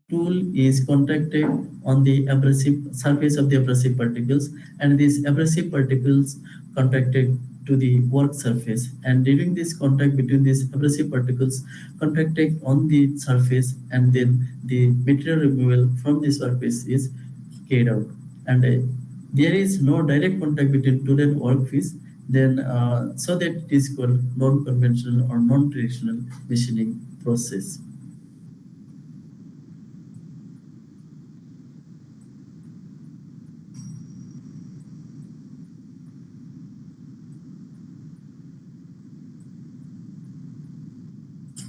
tool is contacted on the abrasive surface of the abrasive particles, and these abrasive particles contacted to the work surface, and during this contact between these abrasive particles contacted on the surface, and then the material removal from the surface is carried out, and there is no direct contact between tool and workpiece, then so that it is called non-conventional or non-traditional machining process.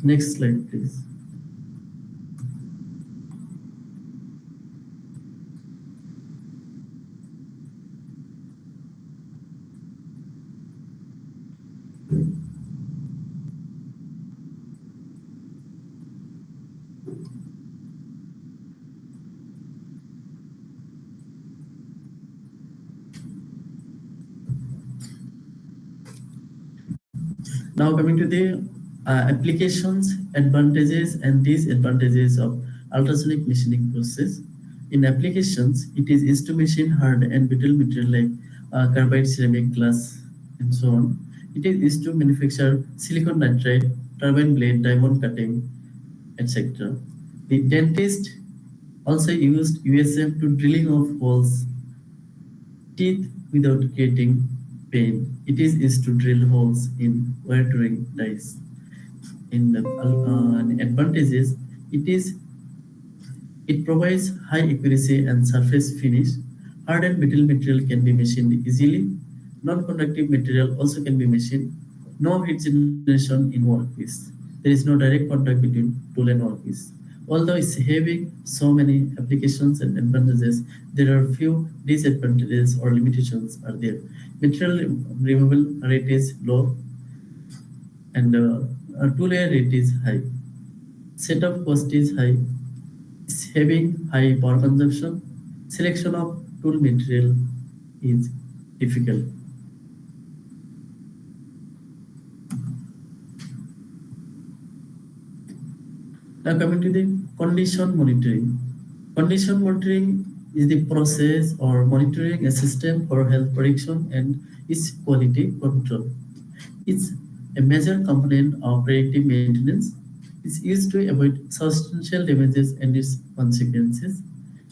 Next slide, please. Now coming to the applications, advantages and disadvantages of ultrasonic machining process. In applications, it is used to machine hard and brittle material like carbide, ceramic, glass, and so on. It is used to manufacture silicon nitride, turbine blade, diamond cutting, etc. The dentist also used USM to drilling of holes teeth without creating pain. It is used to drill holes in wire drawing dies. In the advantages, it provides high accuracy and surface finish. Hard and brittle material can be machined easily. Non-conductive material also can be machined. No heat generation in workpiece. There is no direct contact between tool and workpiece. Although it's having so many applications and advantages, there are few disadvantages or limitations are there. Material removal rate is low, and tool air rate is high. Setup cost is high. It's having high power consumption. Selection of tool material is difficult. Now coming to the condition monitoring. Condition monitoring is the process or monitoring a system for health prediction and its quality control. It's a major component of predictive maintenance. It's used to avoid substantial damages and its consequences.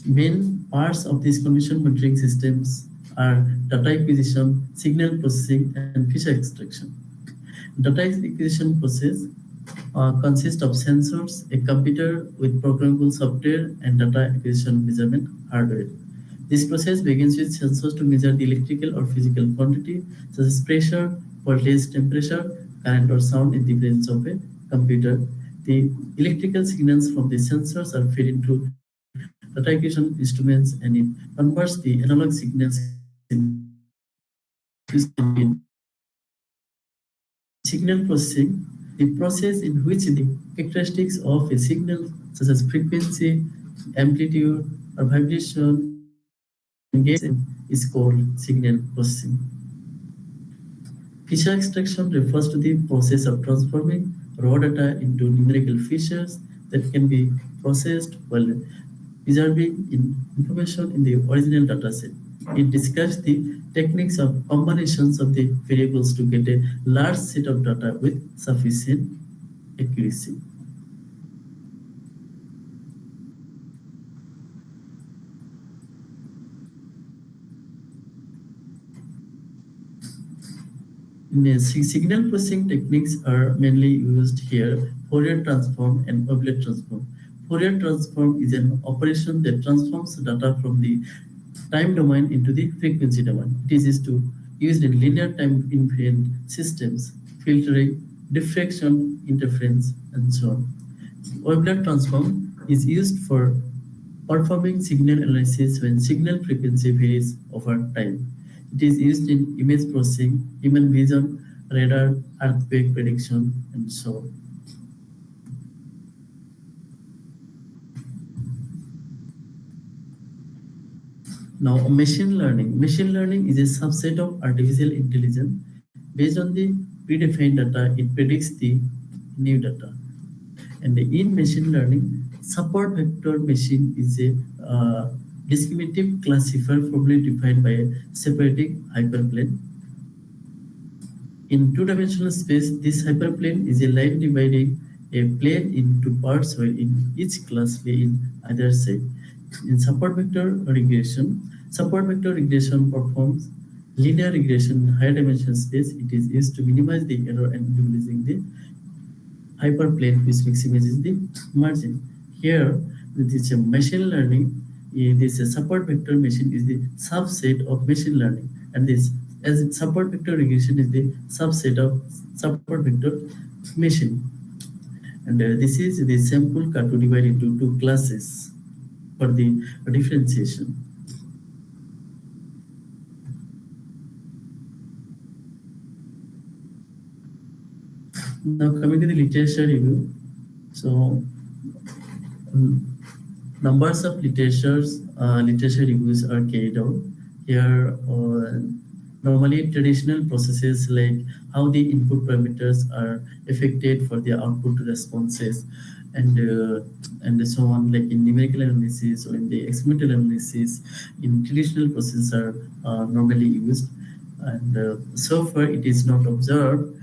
Main parts of these condition monitoring systems are data acquisition, signal processing, and feature extraction. Data acquisition process consists of sensors, a computer with programmable software, and data acquisition measurement hardware. This process begins with sensors to measure the electrical or physical quantity, such as pressure, voltage, temperature, current, or sound in the presence of a computer. The electrical signals from the sensors are fed into data acquisition instruments, and it converts the analog signals into signal processing, the process in which the characteristics of a signal, such as frequency, amplitude, or vibration, engage in, is called signal processing. Feature extraction refers to the process of transforming raw data into numerical features that can be processed while preserving information in the original dataset. It describes the techniques of combinations of the variables to get a large set of data with sufficient accuracy. Signal processing techniques are mainly used here: Fourier transform and Wavelet transform. Fourier transform is an operation that transforms data from the time domain into the frequency domain. It is used in linear time invariant systems, filtering, diffraction, interference, and so on. Wavelet transform is used for performing signal analysis when signal frequency varies over time. It is used in image processing, human vision, radar, earthquake prediction, and so on. Now, machine learning. Machine learning is a subset of artificial intelligence. Based on the predefined data, it predicts the new data. And in machine learning, Support vector machine is a discriminative classifier formally defined by a separating hyperplane. In two-dimensional space, this hyperplane is a line dividing a plane into parts where in each class lay in either side. In support vector regression performs linear regression in higher dimensional space. It is used to minimize the error and minimizing the hyperplane which maximizes the margin. Here, with this machine learning, this support vector machine is the subset of machine learning, and this as support vector regression is the subset of support vector machine. And this is the sample cut to divide into two classes for the differentiation. Now coming to the literature review. So numbers of literature reviews are carried out. Here, normally traditional processes like how the input parameters are affected for the output responses, and so on, like in numerical analysis or in the experimental analysis, in traditional processes are normally used. And so far, it is not observed,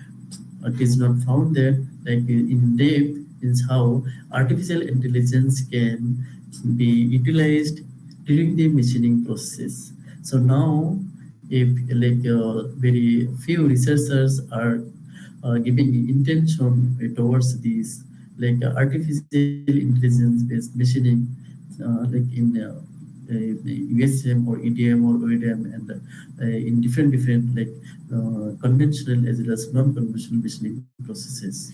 it is not found that like in depth is how artificial intelligence can be utilized during the machining process. So now, if like very few researchers are giving intention towards this, like artificial intelligence-based machining, like in USM or EDM or OEDM, and in different like conventional as well as non-conventional machining processes.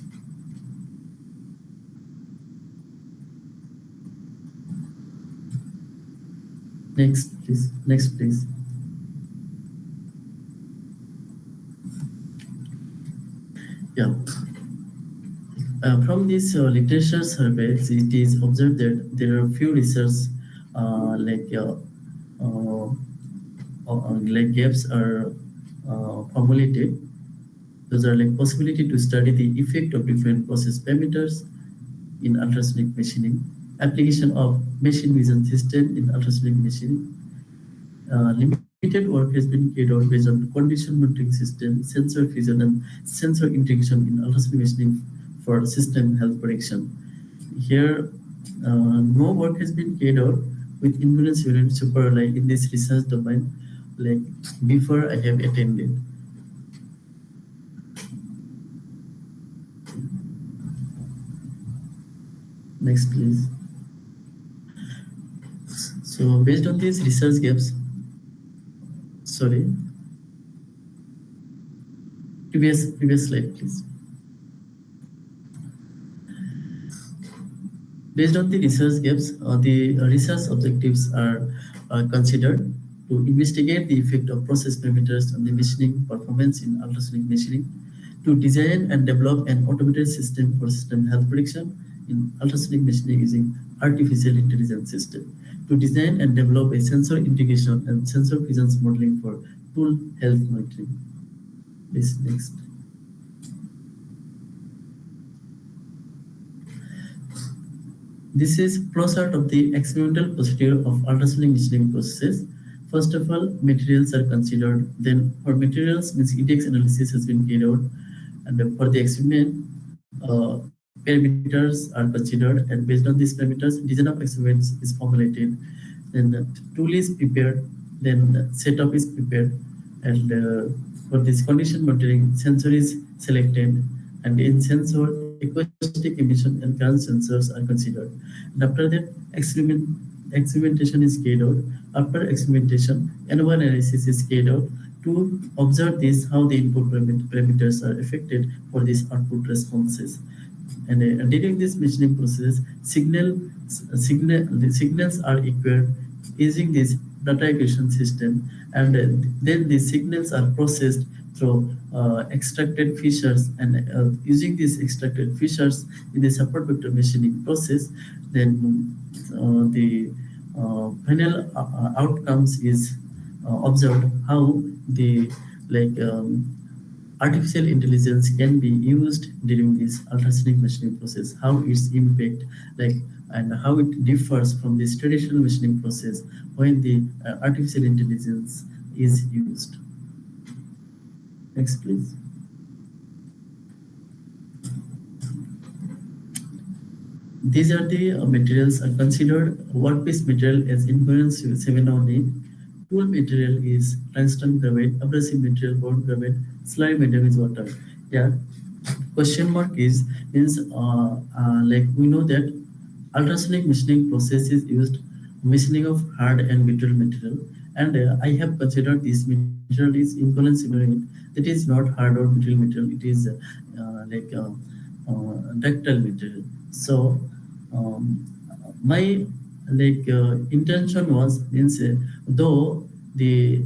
Next, please. Next, please. Yeah. From these literature surveys, it is observed that there are few research like gaps are formulated. Those are like possibility to study the effect of different process parameters in ultrasonic machining, application of machine vision system in ultrasonic machining. Limited work has been carried out based on condition monitoring system, sensor fusion, and sensor integration in ultrasonic machining for system health prediction. Here, no work has been carried out with impedance unit superalloy in this research domain, like before I have attended. Next, please. So based on these research gaps, sorry, previous slide, please. Based on the research gaps, the research objectives are considered to investigate the effect of process parameters on the machining performance in ultrasonic machining, to design and develop an automated system for system health prediction in ultrasonic machining using artificial intelligence system, to design and develop a sensor integration and sensor presence modeling for tool health monitoring. Please, next. This is flowchart of the experimental procedure of ultrasonic machining processes. First of all, materials are considered. Then for materials, means index analysis has been carried out. And for the experiment, parameters are considered. And based on these parameters, design of experiments is formulated. Then the tool is prepared. Then setup is prepared. And for this condition monitoring, sensor is selected. And in sensor, acoustic emission and current sensors are considered. And after that, experimentation is carried out. After experimentation, ANOVA analysis is carried out to observe this how the input parameters are affected for these output responses. And during this machining process, the signals are acquired using this data acquisition system, and then the signals are processed through extracted features, and using these extracted features in the support vector machining process, then the final outcomes is observed how the like artificial intelligence can be used during this ultrasonic machining process, how its impact, like and how it differs from this traditional machining process when the artificial intelligence is used. Next, please. These are the materials are considered workpiece material as influence 708. Tool material is tungsten carbide, abrasive material bond carbide, slurry medium is water. Yeah, question mark is means like we know that ultrasonic machining process is used machining of hard and brittle material, and I have considered this material is inconceivable. That is not hard or brittle material. It is ductile material. So um, my intention was means though the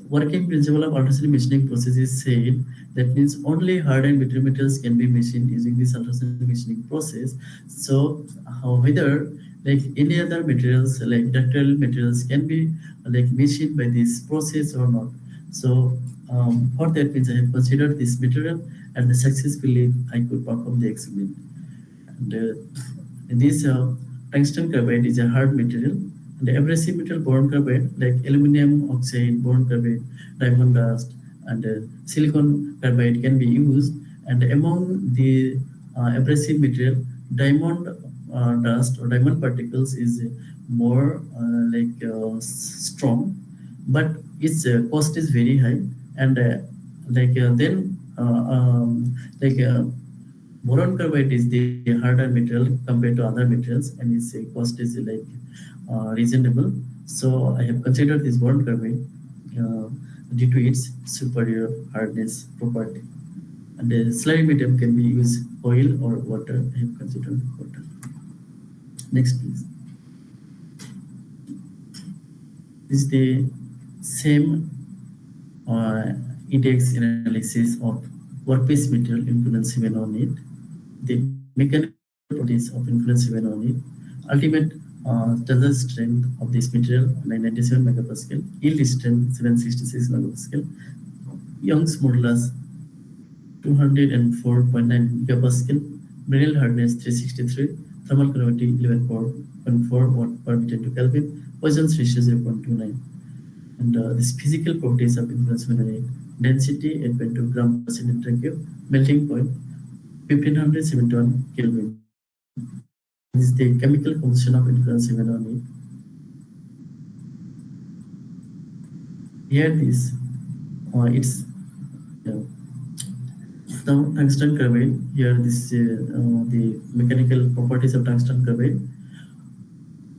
working principle of ultrasonic machining process is said, that means only hard and brittle materials can be machined using this ultrasonic machining process. So whether like any other materials like ductile materials can be like machined by this process or not. So for that means I have considered this material and successfully I could perform the experiment. And this tungsten carbide is a hard material. And the abrasive metal boron carbide, like aluminum oxide, boron carbide, diamond dust, and silicon carbide can be used. And among the abrasive material, diamond dust or diamond particles is more strong, but its cost is very high. And then like boron carbide is the harder material compared to other materials, and its cost is reasonable. So I have considered this boron carbide uh, due to its superior hardness property. And the slurry medium can be used oil or water. I have considered water. Next, please. This is the same index analysis of workpiece material influence 7 on it, the mechanical properties of influence 7 on it, ultimate tensile strength of this material 997 megapascal, yield strength 766 megapascal, Young's modulus 204.9 gigapascal, Brinell hardness 363, thermal conductivity 11.4 watt per meter to Kelvin, Poisson's ratio 0.29. And this physical properties of influence mineral density 8.2 gram per centimeter cube, melting point 1571 Kelvin. This is the chemical composition of influence mineral. Here this it's now tungsten carbide. Here this the mechanical properties of tungsten carbide.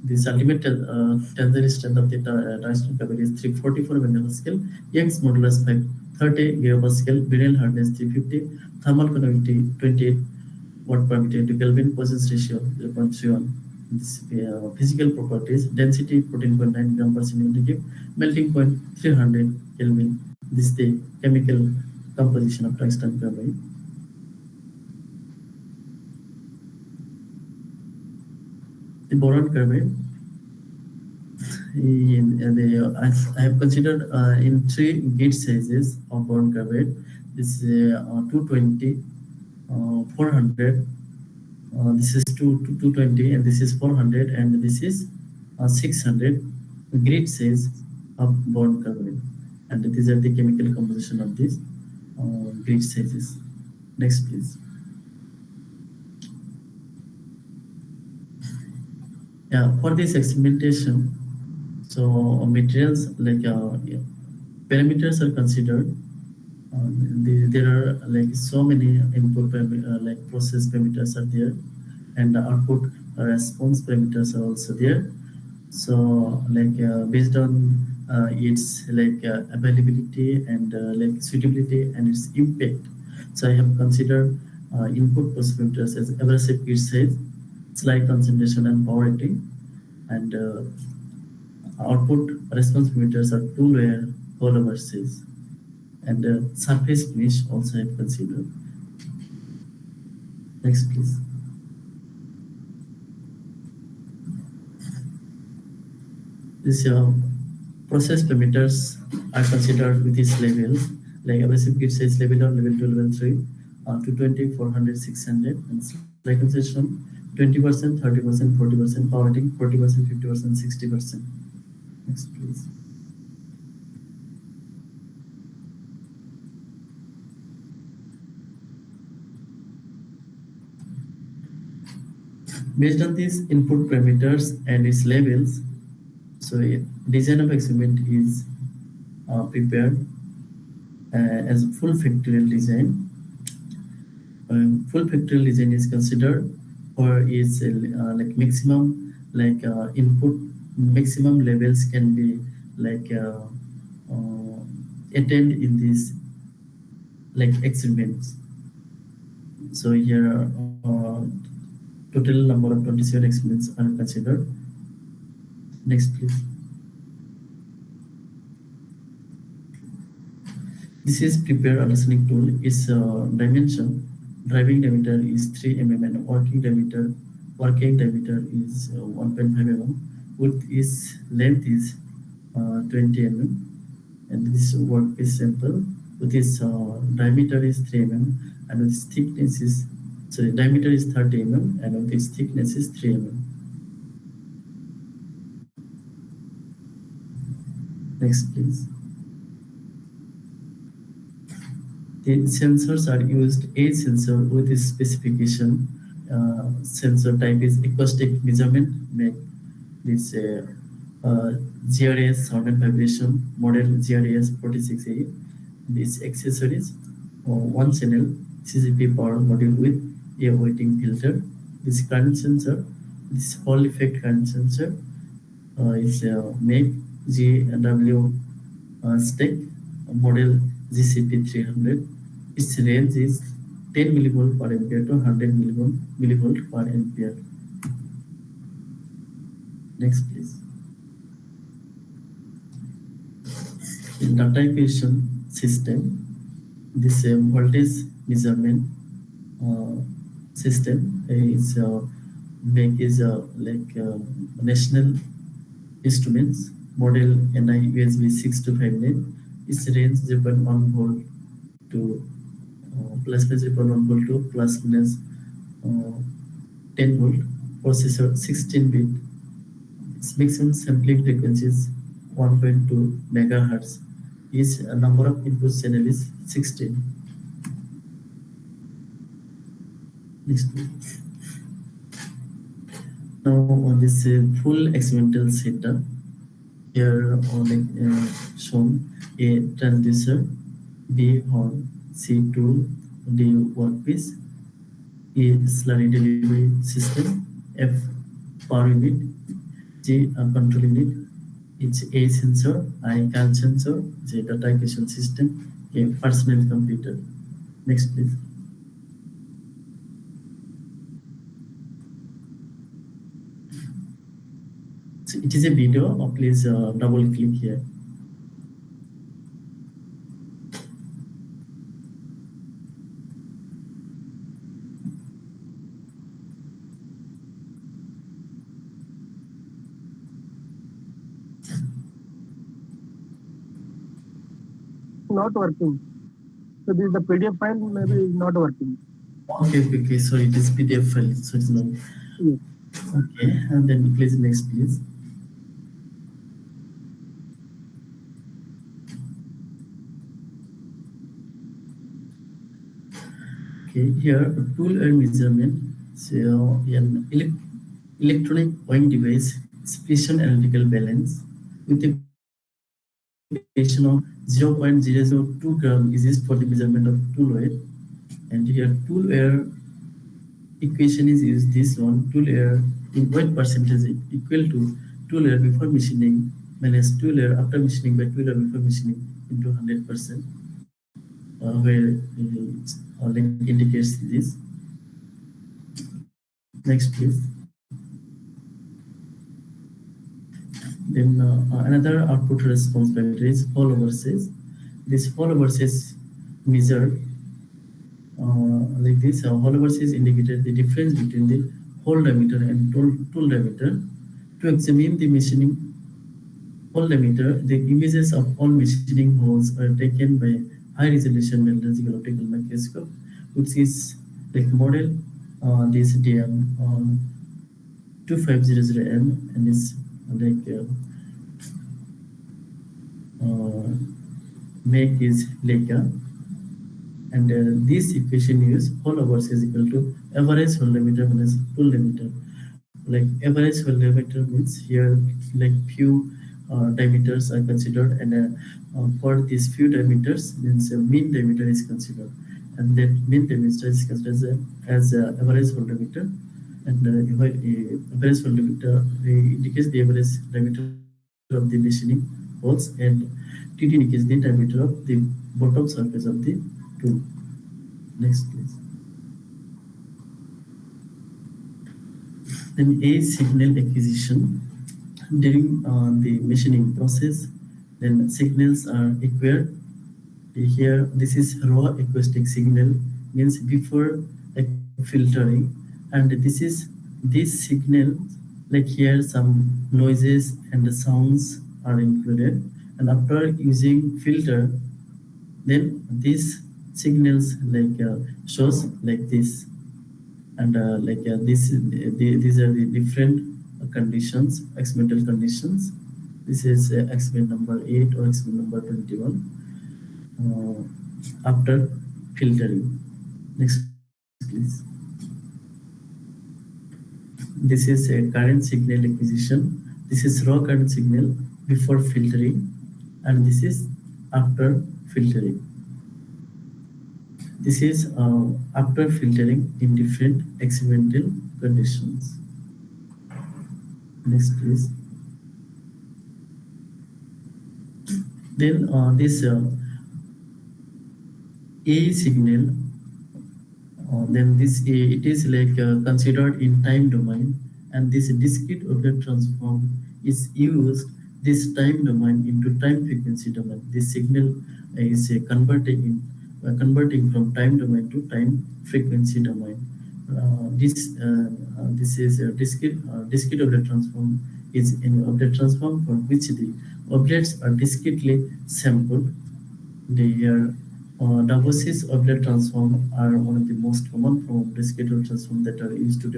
This ultimate tensile strength of the tungsten carbide is 344 megapascal, Young's modulus 530 gigapascal, Brinell hardness 350, thermal conductivity 28 watt per meter into Kelvin, Poisson's ratio 0.31. This physical properties: density 14.9 gram per centimeter cube, melting point 300 Kelvin. This is the chemical composition of tungsten carbide. The boron carbide. I have considered in three gauge sizes of boron carbide. This is 220, 400. This is 220, and this is 400, and this is 600 gauge size of boron carbide. And these are the chemical composition of these gauge sizes. Next, please. Yeah, for this experimentation, so materials like parameters are considered. There are like so many input like process parameters are there, and the output response parameters are also there. So based on its availability and like suitability and its impact. So I have considered input process parameters as abrasive gauge size, slide concentration, and power rating, and output response parameters are tool wear, rollover size, and surface finish also I have considered. Next, please. This process parameters are considered with these levels, like abrasive gauge size level 1, level 2, level 3, 220, 400, 600, and slide concentration 20%, 30%, 40% power rating, 40%, 50%, 60%. Next, please. Based on these input parameters and its labels, so design of experiment is prepared as full factorial design. Full factorial design is considered for its like maximum input maximum levels can be attained in these like experiments. So here total number of 27 experiments are considered. Next, please. This is prepare understanding tool. Its dimension, driving diameter is 3 mm and working diameter is 1.5 mm. Width is length is 20 mm, and this workpiece sample with its diameter is 3 mm and with its thickness is diameter is 30 mm and with its thickness is 3 mm. Next, please. The sensors are used. A sensor with its specification. Sensor type is acoustic measurement. Make this GRAS sound and vibration model GRAS 46A. These accessories, one channel CCP power module with a weighting filter. This current sensor, this Hall effect current sensor is make GW stack model GCP 300. Its range is 10 millivolt per ampere to 100 millivolt per ampere. Next, please. In data acquisition system, this voltage measurement system is national instruments model NI USB 6259. Its range 0.1 volt to plus minus 0.1 volt to plus minus 10 volt. Processor 16 bit. Its maximum sampling frequency is 1.2 megahertz. Its number of input channel is 16. Next. Now on this full experimental setup, here shown a transducer, B horn, C tool, D workpiece, E slurry delivery system, F power unit, G control unit, H A sensor, I current sensor, J data acquisition system, A personal computer. Next, please. So it is a video. Please double click here. Not working. So this is the PDF file maybe is not working. Okay. So it is PDF file. So it's not. Yes. Okay, and then please next, please. Okay, here tool and measurement. So an electronic weighing device, precision analytical balance with a precision of 0.002 gram is used for the measurement of tool weight. And here tool wear equation is used. This one, tool wear in weight percentage equal to tool wear before machining minus tool wear after machining by tool wear before machining into 100%. Where link indicates this. Next, please. Then another output response parameter is fall overseas. This fall overseas measured like this. Fall overseas indicated the difference between the hole diameter and tool diameter. To examine the machining hole diameter, the images of all machining holes are taken by high resolution metallurgical optical microscope, which is like model this diagram 2500 m, and is like uh, make is Leica, and this equation is whole hours is equal to average whole diameter minus full diameter. Like average whole diameter means here like few diameters are considered, and for these few diameters means mean diameter is considered, and that mean diameter is considered as average whole diameter, and average whole diameter indicates the average diameter of the machining holes, and TD indicates the diameter of the bottom surface of the tool. Next, please. Then A, signal acquisition during the machining process. Then signals are acquired. Here, this is raw acoustic signal, means before filtering, and this signal, like here some noises and the sounds are included, and after using filter, then these signals like shows like this, and these are the different conditions, experimental conditions. This is experiment number 8 or experiment number 21 after filtering. Next, please. This is a current signal acquisition. This is raw current signal before filtering, and this is after filtering. This is after filtering in different experimental conditions. Next, please. Then this A signal, then this it is like considered in time domain, and this discrete Fourier transform is used this time domain into time frequency domain. This signal is converting from time domain to time frequency domain. This is a discrete Fourier transform is an Fourier transform for which the objects are discretely sampled. The Davosis Fourier transform are one of the most common form of discrete Fourier transform that are used to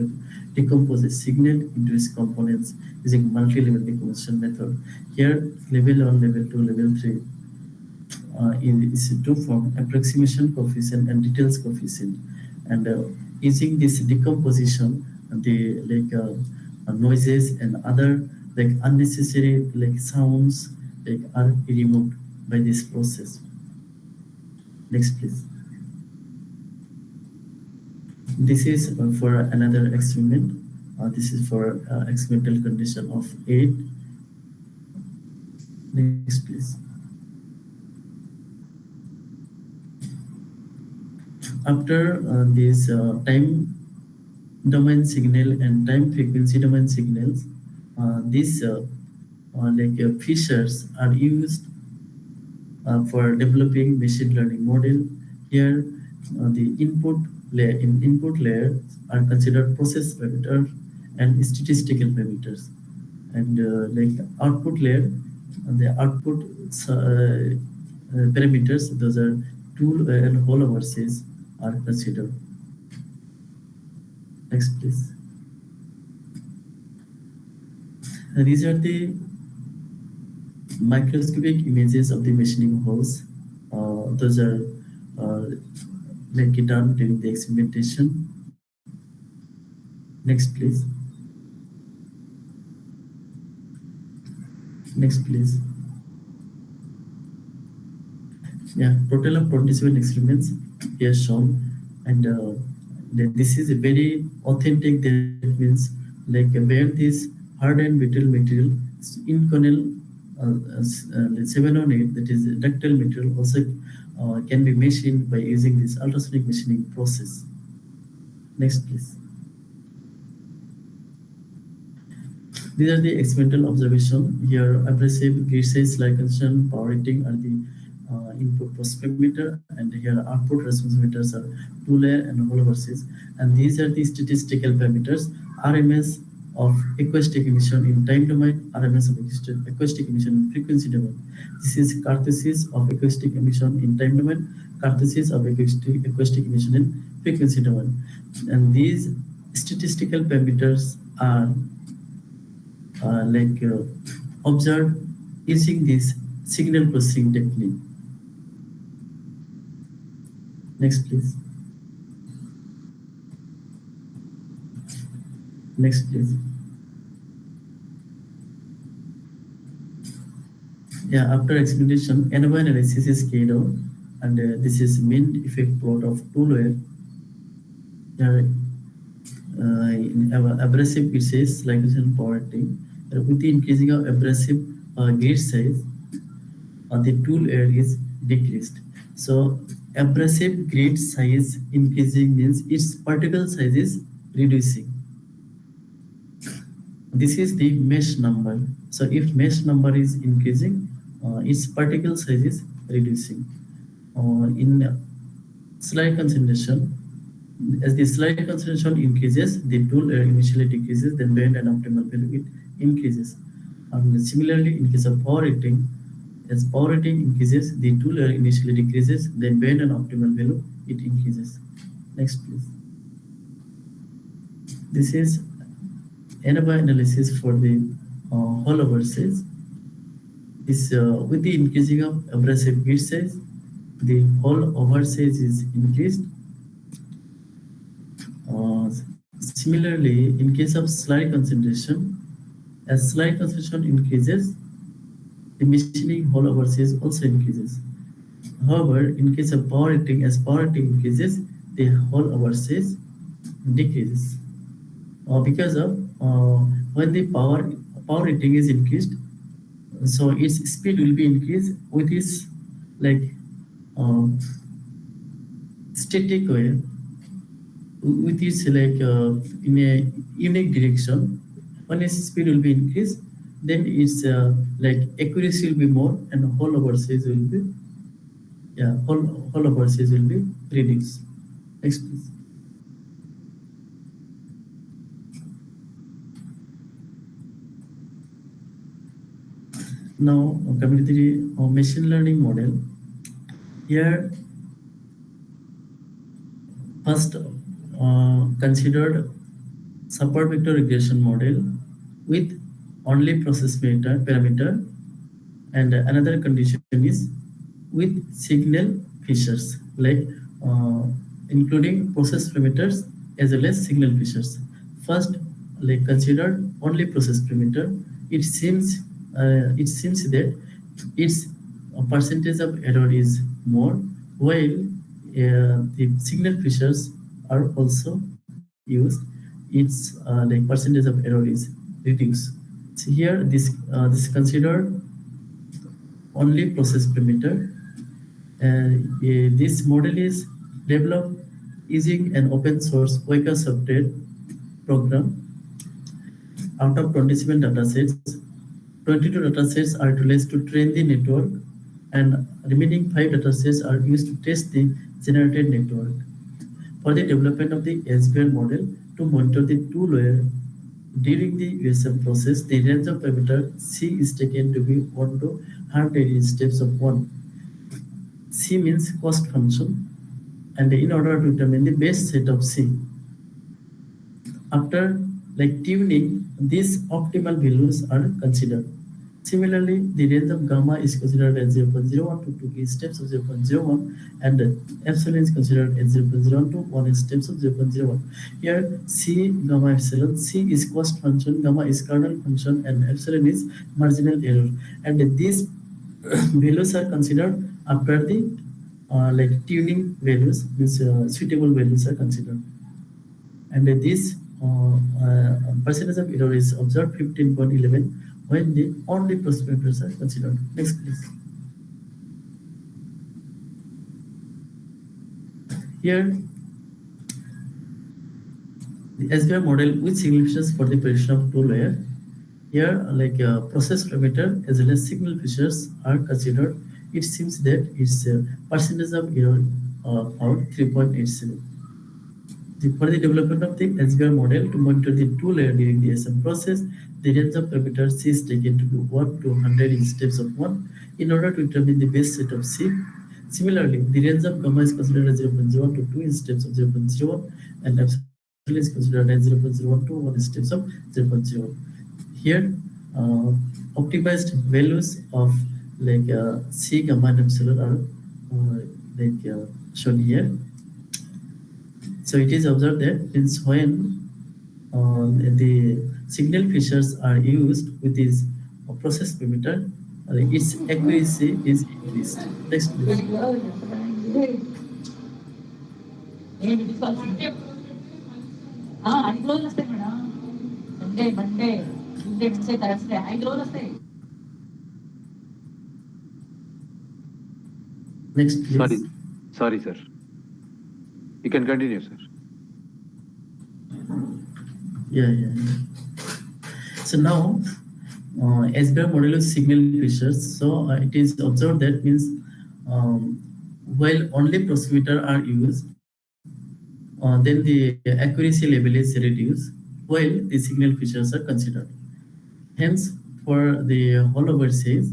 decompose a signal into its components using multi-level decomposition method. Here, level 1, level 2, level 3 is to form approximation coefficient and details coefficient, and using this decomposition, the noises and other like unnecessary like sounds like are removed by this process. Next, please. This is for another experiment. This is for experimental condition of 8. Next, please. After this time domain signal and time frequency domain signals, these features are used for developing machine learning model. Here, the input layer are considered process parameters and statistical parameters, and like output layer, the output parameters, those are tool and whole overseas are considered. Next, please. These are the microscopic images of the machining holes. Those are like done during the experimentation. Next, please. Next, please. Yeah, total of 27 experiments here shown, and this is a very authentic. That means like where this hardened brittle material inconel 7 on 8, that is ductile material, also can be machined by using this ultrasonic machining process. Next, please. These are the experimental observation. Here, abrasive, gauge-like condition, power rating are the input prospectometer, and here output responsometers are two-layer and whole versus. And these are the statistical parameters: RMS of acoustic emission in time domain, RMS of acoustic emission in frequency domain. This is Cartesius of acoustic emission in time domain, Cartesius of acoustic emission in frequency domain. And these statistical parameters are observed using this signal processing technique. Next, please. Next, please. Yeah, after explanation, ANOVA analysis is carried out, and this is mean effect plot of two layer. In abrasive pieces like this in poverty, with the increasing of abrasive gauge size, the tool area is decreased. So abrasive gauge size increasing means its particle size is reducing. This is the mesh number. So if mesh number is increasing, its particle size is reducing. In slide concentration, as the slide concentration increases, the tool initially decreases, then bend and optimal value it increases. And similarly, in case of power rating, as power rating increases, the tool initially decreases, then bend and optimal value it increases. Next, please. This is ANOVA analysis for the hollow versus. This with the increasing of abrasive gauge size, the hole over size is increased. Similarly, in case of slide concentration, as slide concentration increases, the machining hole over size also increases. However, in case of power rating, as power rating increases, the hole over size decreases. Because of when the power rating is increased, so its speed will be increased with its like static way, with its in a unique direction. When its speed will be increased, then its accuracy will be more, and hole over size will be hole over size will be reduced. Next, please. Now, coming to the machine learning model. Here, first considered support vector regression model with only process parameter, and another condition is with signal features like including process parameters as well as signal features. First, considered only process parameter. It seems that its percentage of error is more, while the signal features are also used. Its percentage of error is reduced. So here this considered only process parameter. This model is developed using an open source Weka software program. Out of 27 datasets, 22 datasets are utilized to train the network, and remaining 5 datasets are used to test the generated network. For the development of the SBR model to monitor the two layer during the USM process, the range of parameter C is taken to be 1 to 100 in steps of 1. C means cost function, and in order to determine the best set of C. After tuning, these optimal values are considered. Similarly, the range of gamma is considered as 0.01 to 2 steps of 0.01, and epsilon is considered as 0.01 to 1 steps of 0.01. Here, C, gamma, epsilon. C is cost function, gamma is kernel function, and epsilon is marginal error. And these values are considered after the tuning values, means suitable values are considered. And this percentage of error is observed 15.11 when the only process parameters are considered. Next, please. Here, the SBR model with signal features for the prediction of two layer. Here, process parameter as well as signal features are considered. It seems that its percentage of error found 3.87. For the development of the SBR model to monitor the two layer during the SM process, the range of parameters C is taken to be 1 to 100 in steps of 1 in order to determine the best set of C. Similarly, the range of gamma is considered as 0.01 to 2 in steps of 0.01, and epsilon is considered as 0.01 to 1 in steps of 0.01. Here, uh, optimized values of like C gamma and epsilon are like shown here. So it is observed that means when the signal features are used with this process parameter, its accuracy is increased. Next, please. Next, please. Sorry, sorry, sir. You can continue, sir. Yeah. So now, as per model of signal features, so it is observed that means um, while only proximeter are used, then the accuracy level is reduced while the signal features are considered. Hence, for the hollow says,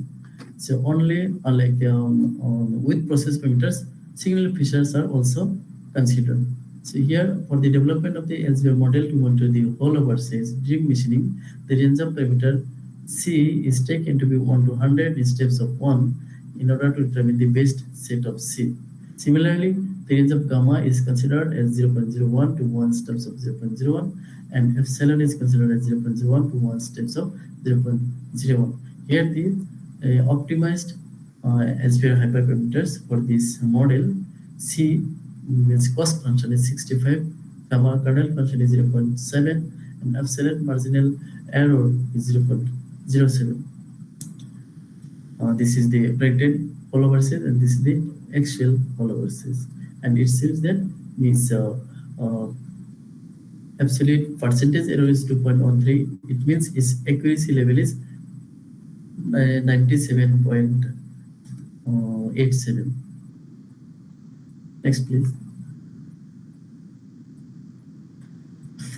so only with process parameters, signal features are also considered. So here, for the development of the SBR model to monitor the hollow says during machining, the range of parameter C is taken to be 1 to 100 in steps of 1 in order to determine the best set of C. Similarly, the range of gamma is considered as 0.01 to 1 steps of 0.01, and epsilon is considered as 0.01 to 1 steps of 0.01. Here the optimized SBR hyperparameters for this model, C means cost function is 65, gamma kernel function is 0.7, and epsilon marginal error is 0.07. This is the predicted hollow versus, and this is the actual hollow versus, and it seems that means uh, absolute percentage error is 2.13. It means its accuracy level is 97.87. Next, please.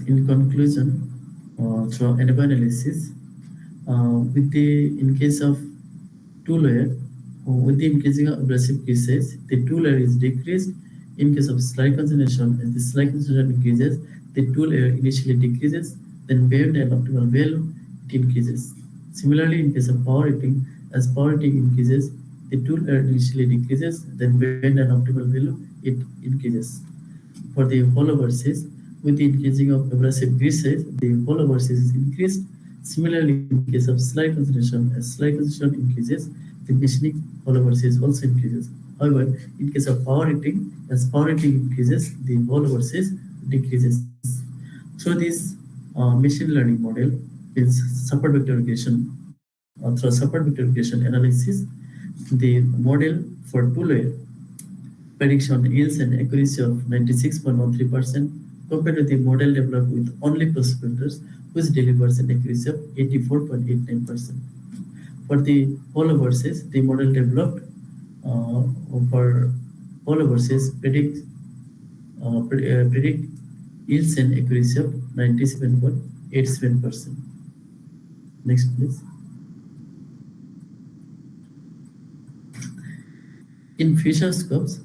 In conclusion, through NAB analysis, in case of two layer, with the increasing of abrasive creases, the two layer is decreased. In case of slide concentration, as the slide concentration increases, the two layer initially decreases, then band and optimal value it increases. Similarly, in case of power rating, as power rating increases, the two layer initially decreases, then band and optimal value it increases. For the hollow versus, with the increasing of abrasive greases, the hollow versus is increased. Similarly, in case of slide concentration, as slide concentration increases, the machining hollow versus also increases. However, in case of power rating, as power rating increases, the hollow versus decreases. Through this machine learning model is support vector regression. Through support vector regression analysis, the model for two layer prediction yields an accuracy of 96.13% compared to the model developed with only prospectors, which delivers an accuracy of 84.89%. For the hollow versus, the model developed for hollow versus predict yields an accuracy of 97.87%. Next, please. In future scopes,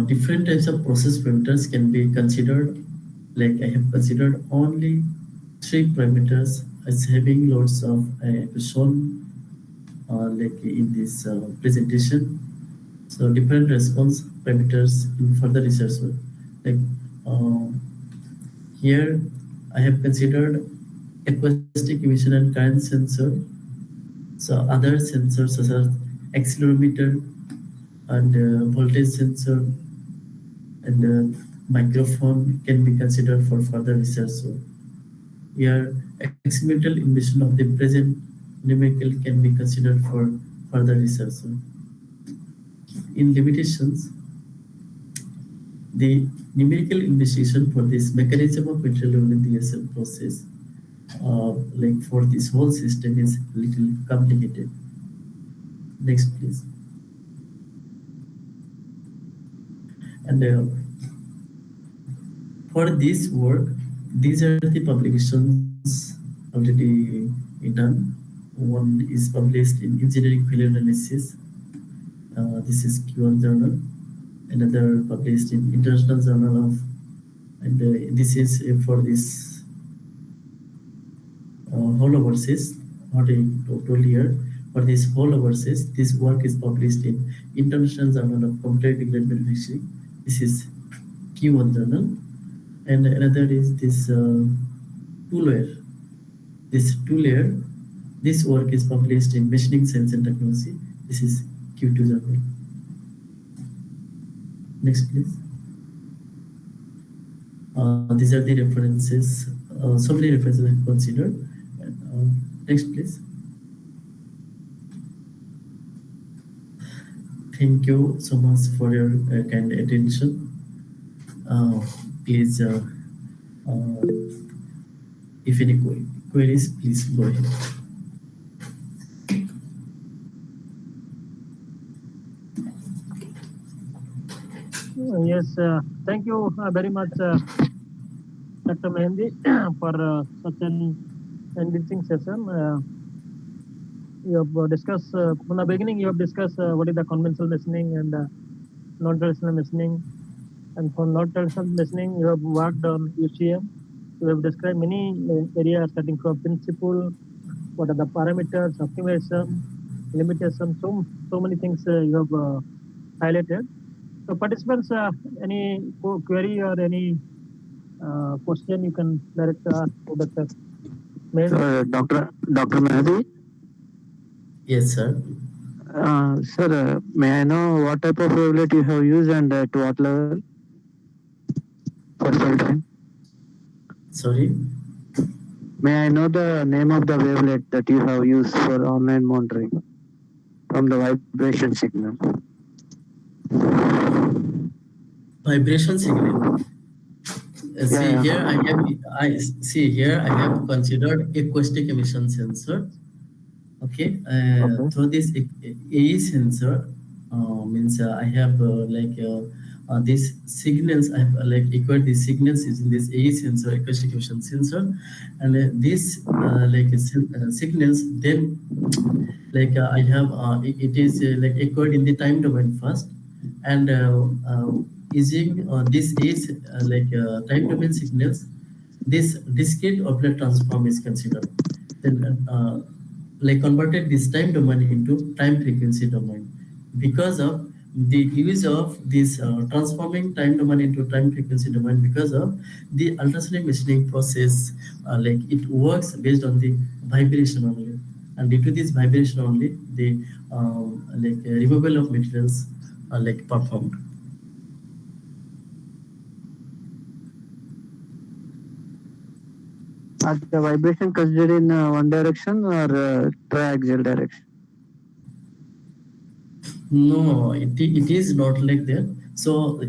different types of process parameters can be considered. Like I have considered only 3 parameters as having lots of shown like in this presentation. So different response parameters in further research work. Like here I have considered acoustic emission and current sensor. So other sensors such as accelerometer and voltage sensor and microphone can be considered for further research. So here, experimental emission of the present numerical can be considered for further research. So in limitations, the numerical investigation for this mechanism of material remediation process, like for this whole system, is a little complicated. Next, please. And for this work, these are the publications already done. One is published in Engineering Failure Analysis. This is Q1 journal. Another published in International Journal of, and this is for this whole overseas, what I told here, for this whole overseas, this work is published in International Journal of Comparative Graduate Physics. This is Q1 journal, and another is this two-layer. This two-layer, this work is published in Machining Science and Technology. This is Q2 journal. Next, please. These are the references. So many references I've considered. Next, please. Thank you so much for your kind attention. Please, if any queries, please go ahead. Yes, thank you very much, Dr. Mehendi, for such an enriching session. You have discussed, from the beginning, you have discussed what is the conventional machining and non-traditional machining. And for non-traditional machining, you have worked on UCM. You have described many areas starting from principle, what are the parameters, optimization, limitation, so many things you have highlighted. So participants, any query or any question you can direct to Dr. Mehendi. Dr. Mehdi, Yes, sir. sir, may I know what type of wavelet you have used and to what level for filtering? Sorry. May I know the name of the wavelet that you have used for online monitoring from the vibration signal? Vibration signal. See here, I have considered acoustic emission sensor. Okay. So this AE sensor means I have these signals. I have equate these signals using this AE sensor, acoustic emission sensor, and these signals. Then I have it is equated in the time domain first, and using this is time domain signals, this discrete Doppler transform is considered. Then converted this time domain into time frequency domain. Because of the use of this transforming time domain into time frequency domain, because of the ultrasonic machining process, it works based on the vibration only, and due to this vibration only, the removal of materials are performed. Are the vibration considered in one direction or triaxial direction? No, it is not like that. So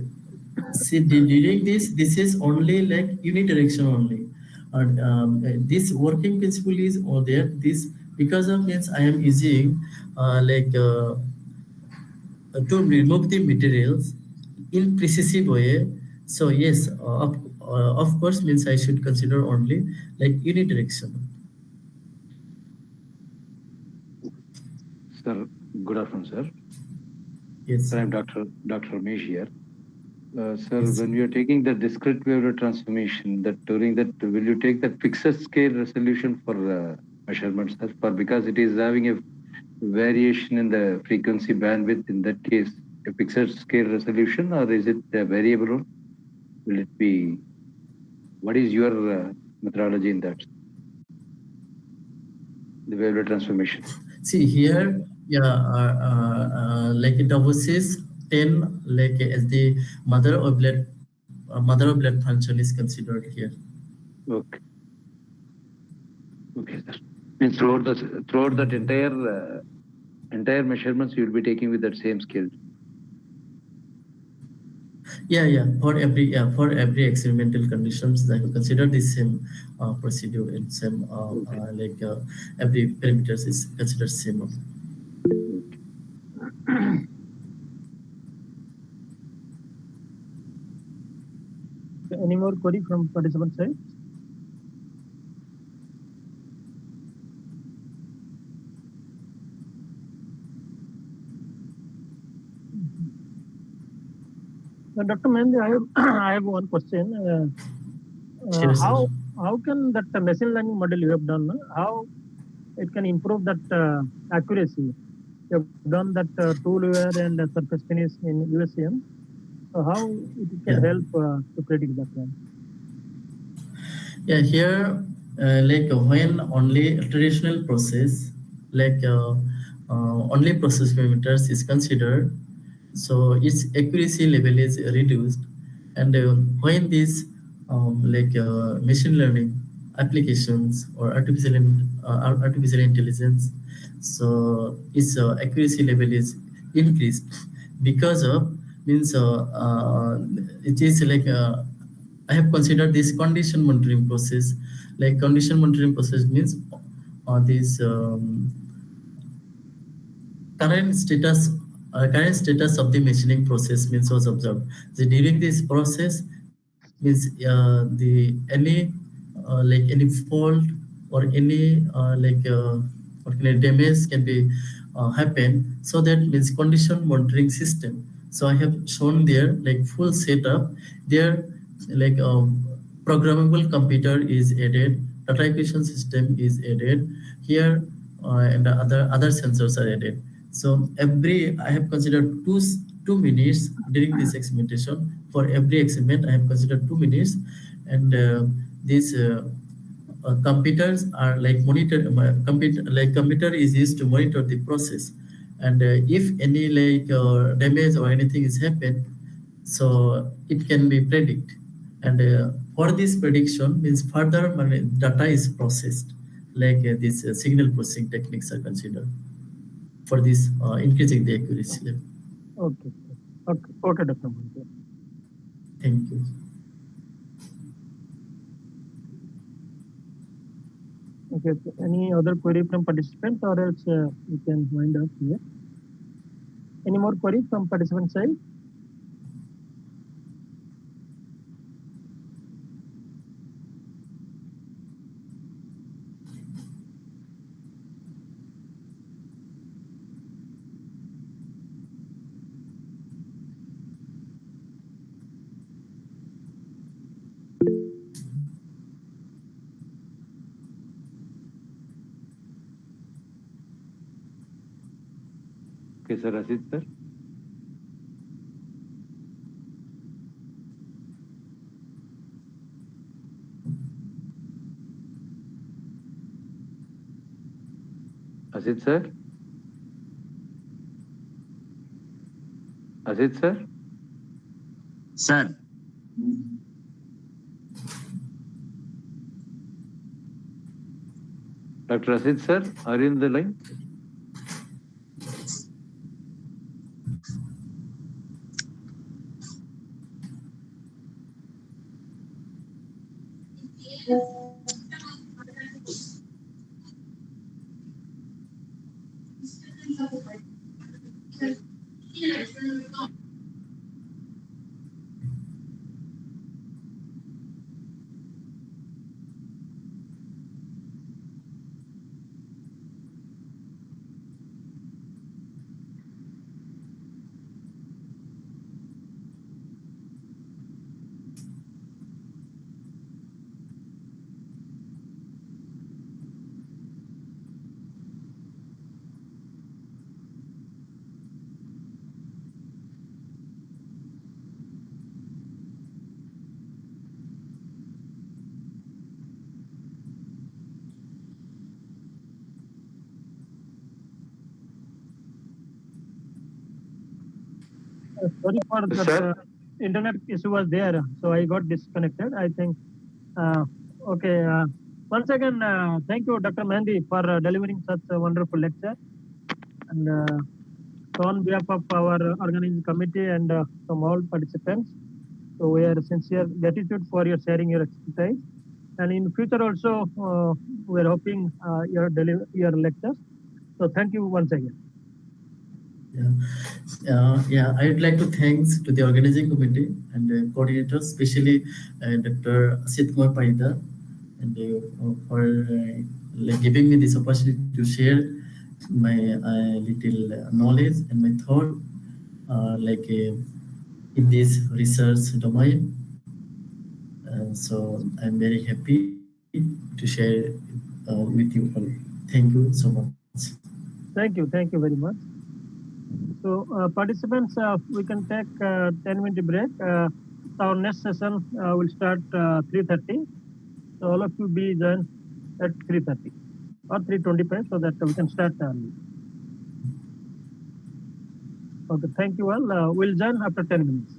see, during this is only unidirection only. And this working principle is over there. This because of means I am using to remove the materials in precise way. So yes, of course means I should consider only unidirection. Sir, good afternoon, sir. Yes. Sir, I'm Dr. Ramesh here. Sir, Yes. when you are taking the discrete wavelet transformation, that during that, will you take that fixed scale resolution for measurements, sir? Because it is having a variation in the frequency bandwidth. In that case, a fixed scale resolution, or is it a variable? Will it be? What is your methodology in that? The wavelet transformation. See here, it oversees 10 as the mother of blood function is considered here. Okay. Okay, sir. Means throughout that entire measurements you will be taking with that same scale. Yeah. For every experimental conditions, I will consider the same procedure and same every parameters is considered same. Any more query from participant side? Dr. Mehendi, I have I have one question. Sure, sir. how can that machine learning model you have done, how it can improve that accuracy? You have done that tool layer and surface finish in USM. So how it can Yeah. help to predict that one? Yeah, here, when only traditional process, like only process parameters is considered, so its accuracy level is reduced. And when these machine learning applications or artificial intelligence, so its accuracy level is increased because of means it is I have considered this condition monitoring process. Like condition monitoring process means this current status of the machining process means was observed. So during this process means any fault or any what kind of damage can be happen. So that means condition monitoring system. So I have shown there like full setup. There like programmable computer is added, data acquisition system is added here, and the other sensors are added. So every I have considered 2 minutes during this experimentation. For every experiment, I have considered 2 minutes, and these computers are like monitor. Computer is used to monitor the process, and if any damage or anything is happened, so it can be predict. And for this prediction means further data is processed, these signal processing techniques are considered for this increasing the accuracy level. Okay, okay, Dr. Mohan. Thank you. Okay, so any other query from participants, or else we can wind up here? Any more queries from participant side? Okay, sir, Asit, sir. Asit, sir. Asit, sir. Sir, Dr. Asit, sir, are you in the line? Sorry for that Sir? internet issue was there, so I got disconnected. I think. Uh, okay. Once again, thank you, Dr. Mehndi, for delivering such a wonderful lecture. And so on behalf of our organizing committee and from all participants, so we are sincere gratitude for your sharing your expertise. And in future also, we are hoping your lectures. So thank you once again. Yeah. Yeah, I would like to thanks to the organizing committee and the coordinators, especially Dr. Asit Kumar Paida, and for giving me this opportunity to share my little knowledge and my thought in this research domain. So I'm very happy to share with you all. Thank you so much. Thank you very much. So, participants, we can take 10-minute break. Our next session will start 3:30. So all of you be joined at 3:30 or 3:25 so that we can start early. Okay, thank you all. We'll join after 10 minutes.